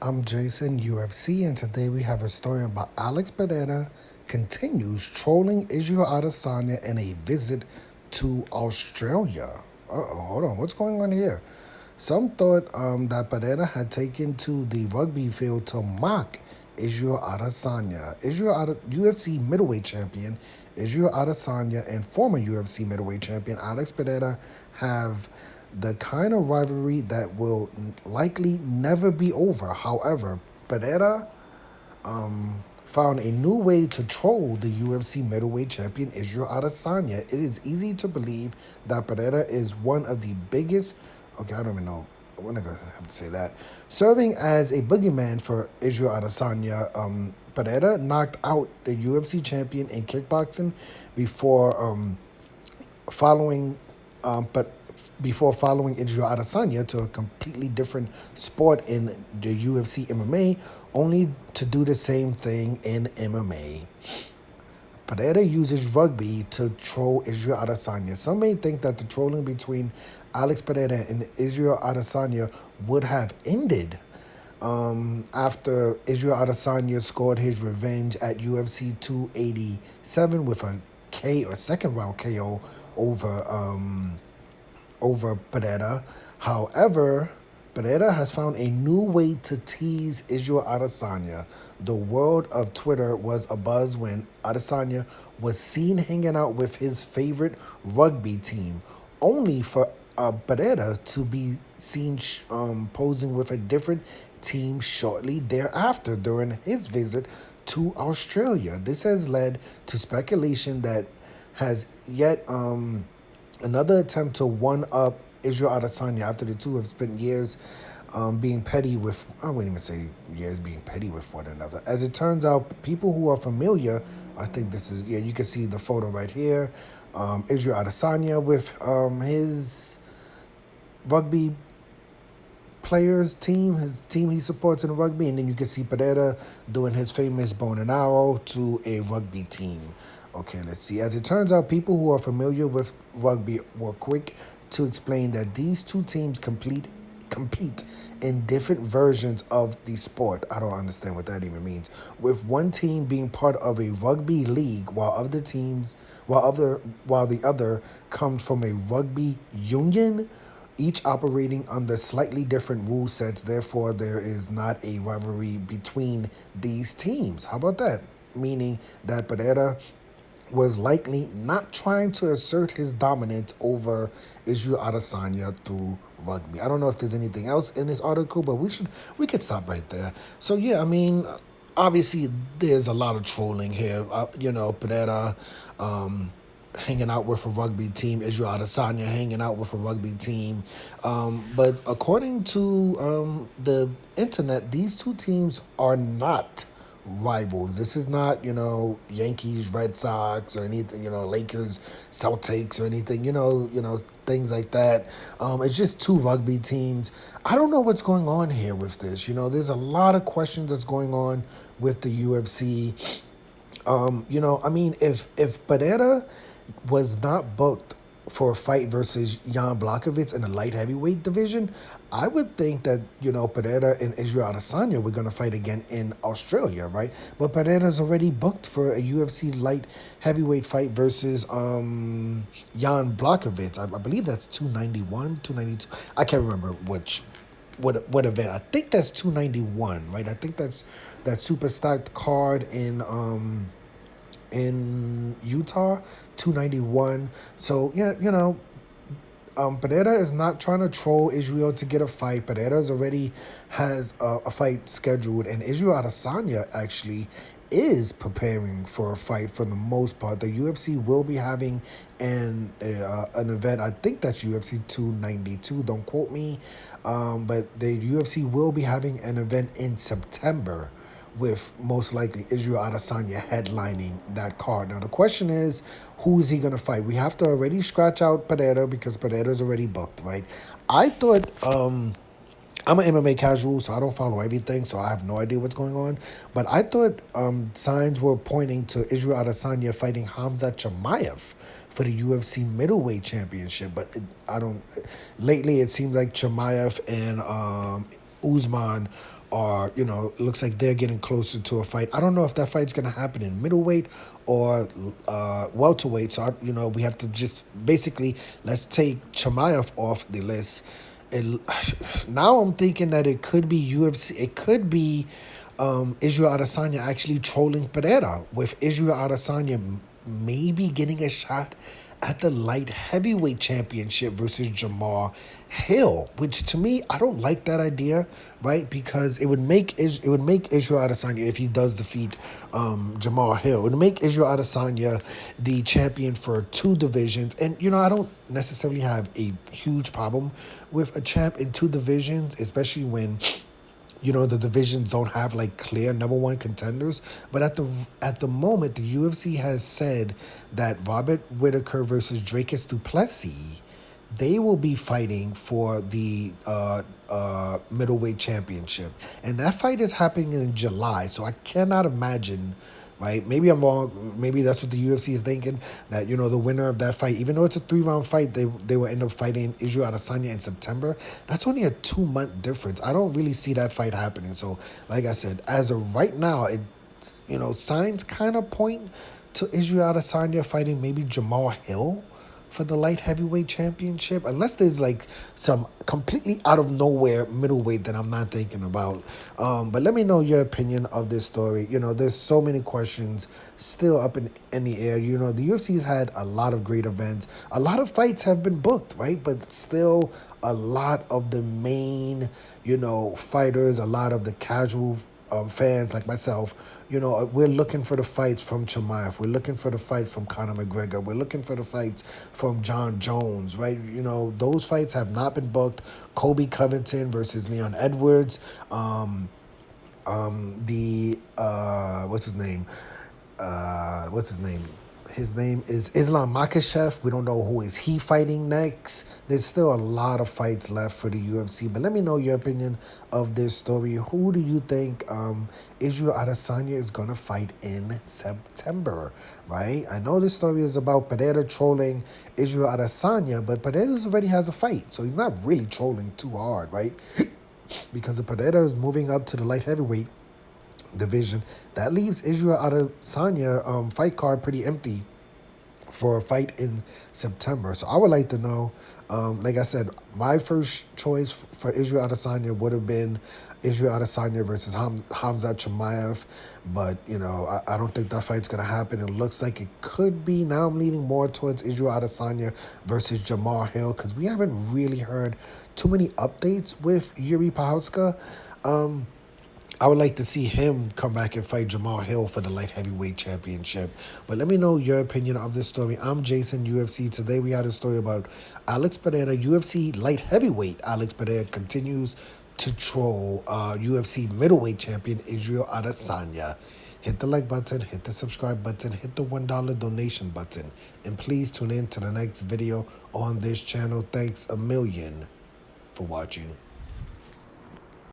I'm Jason, UFC, and today we have a story about Alex Pereira continues trolling Israel Adesanya in a visit to Australia. Hold on, what's going on here? Some thought that Pereira had taken to the rugby field to mock Israel Adesanya. UFC middleweight champion Israel Adesanya and former UFC middleweight champion Alex Pereira have the kind of rivalry that will likely never be over. However, Pereira found a new way to troll the UFC middleweight champion Israel Adesanya. It is easy to believe that Pereira is one of the biggest. Okay, I don't even know. We're not gonna have to say that. Serving as a boogeyman for Israel Adesanya, Pereira knocked out the UFC champion in kickboxing before following, but before following Israel Adesanya to a completely different sport in the UFC MMA, only to do the same thing in MMA. Pereira uses rugby to troll Israel Adesanya. Some may think that the trolling between Alex Pereira and Israel Adesanya would have ended after Israel Adesanya scored his revenge at UFC 287 with a K or second round KO over Pereira. However, Pereira has found a new way to tease Israel Adesanya. The world of Twitter was abuzz when Adesanya was seen hanging out with his favorite rugby team, only for Pereira to be seen posing with a different team shortly thereafter during his visit to Australia. This has led to speculation that has yet another attempt to one up Israel Adesanya after the two have spent years being petty with, I wouldn't even say years being petty with one another. As it turns out, people who are familiar, I think this is, yeah, you can see the photo right here. Israel Adesanya with his rugby players team, his team he supports in rugby, and then you can see Pereira doing his famous bow and arrow to a rugby team. Okay, let's see. As it turns out, people who are familiar with rugby were quick to explain that these two teams compete in different versions of the sport. I don't understand what that even means. With one team being part of a rugby league, while the other comes from a rugby union, each operating under slightly different rule sets. Therefore, there is not a rivalry between these teams. How about that? Meaning that Pereira was likely not trying to assert his dominance over Israel Adesanya through rugby. I don't know if there's anything else in this article, but we could stop right there. So yeah, I mean, obviously there's a lot of trolling here. Pereira hanging out with a rugby team, Israel Adesanya hanging out with a rugby team. But according to the internet, these two teams are not rivals. This is not, Yankees, Red Sox or anything, Lakers, Celtics or anything, things like that. It's just two rugby teams. I don't know what's going on here with this. There's a lot of questions that's going on with the UFC. If Pereira was not booked for a fight versus Jan Blachowicz in the light heavyweight division, I would think that, Pereira and Israel Adesanya were going to fight again in Australia, right? But Pereira's already booked for a UFC light heavyweight fight versus Jan Blachowicz. I believe that's 291, 292. I can't remember what event. I think that's 291, right? I think that's that super stacked card in Utah, 291. So yeah, Pereira is not trying to troll Israel to get a fight. Pereira's already has a fight scheduled, and Israel Adesanya actually is preparing for a fight for the most part. The UFC will be having an event. I think that's UFC 292. Don't quote me, but the UFC will be having an event in September, with most likely Israel Adesanya headlining that card. Now, the question is, who's he going to fight? We have to already scratch out Pereira because Pereira's already booked, right? I thought, I'm an MMA casual, so I don't follow everything, so I have no idea what's going on. But I thought signs were pointing to Israel Adesanya fighting Hamza Chimaev for the UFC middleweight championship. But lately it seems like Chimaev and Usman are, it looks like they're getting closer to a fight. I don't know if that fight's going to happen in middleweight or welterweight. So, we have to just basically, let's take Chimaev off the list. It, now I'm thinking that it could be UFC. It could be Israel Adesanya actually trolling Pereira, with Israel Adesanya maybe getting a shot at the light heavyweight championship versus Jamar Hill, which to me, I don't like that idea, right? Because it would make Israel Adesanya, if he does defeat Jamar Hill, it would make Israel Adesanya the champion for two divisions. And I don't necessarily have a huge problem with a champ in two divisions, especially when the divisions don't have like clear number one contenders. But at the moment, the UFC has said that Robert Whittaker versus Dracus du Plessis, they will be fighting for the middleweight championship, and that fight is happening in July. So I cannot imagine. Right? Maybe I'm wrong. Maybe that's what the UFC is thinking, that, the winner of that fight, even though it's a 3-round fight, they will end up fighting Israel Adesanya in September. That's only a 2-month difference. I don't really see that fight happening. So, like I said, as of right now, signs kind of point to Israel Adesanya fighting maybe Jamal Hill for the light heavyweight championship, unless there's like some completely out of nowhere middleweight that I'm not thinking about. But let me know your opinion of this story. There's so many questions still up in the air. The UFC's had a lot of great events. A lot of fights have been booked, right? But still, a lot of the main, fighters, a lot of the casual fans like myself, we're looking for the fights from Chimaev. We're looking for the fights from Conor McGregor. We're looking for the fights from John Jones, right? Those fights have not been booked. Colby Covington versus Leon Edwards. What's his name? His name is Islam Makhachev. We don't know who is he fighting next. There's still a lot of fights left for the UFC. But let me know your opinion of this story. Who do you think Israel Adesanya is going to fight in September, right? I know this story is about Pereira trolling Israel Adesanya, but Pereira already has a fight. So he's not really trolling too hard, right? Because the Pereira is moving up to the light heavyweight division. That leaves Israel Adesanya fight card pretty empty for a fight in September. So I would like to know, like I said, my first choice for Israel Adesanya would have been Israel Adesanya versus Hamza Chimaev. But, I don't think that fight's going to happen. It looks like it could be. Now I'm leaning more towards Israel Adesanya versus Jamar Hill, because we haven't really heard too many updates with Yuri Prochazka. I would like to see him come back and fight Jamal Hill for the light heavyweight championship. But let me know your opinion of this story. I'm Jason, UFC. Today we had a story about Alex Pereira, UFC light heavyweight. Alex Pereira continues to troll UFC middleweight champion Israel Adesanya. Hit the like button, hit the subscribe button, hit the $1 donation button. And please tune in to the next video on this channel. Thanks a million for watching.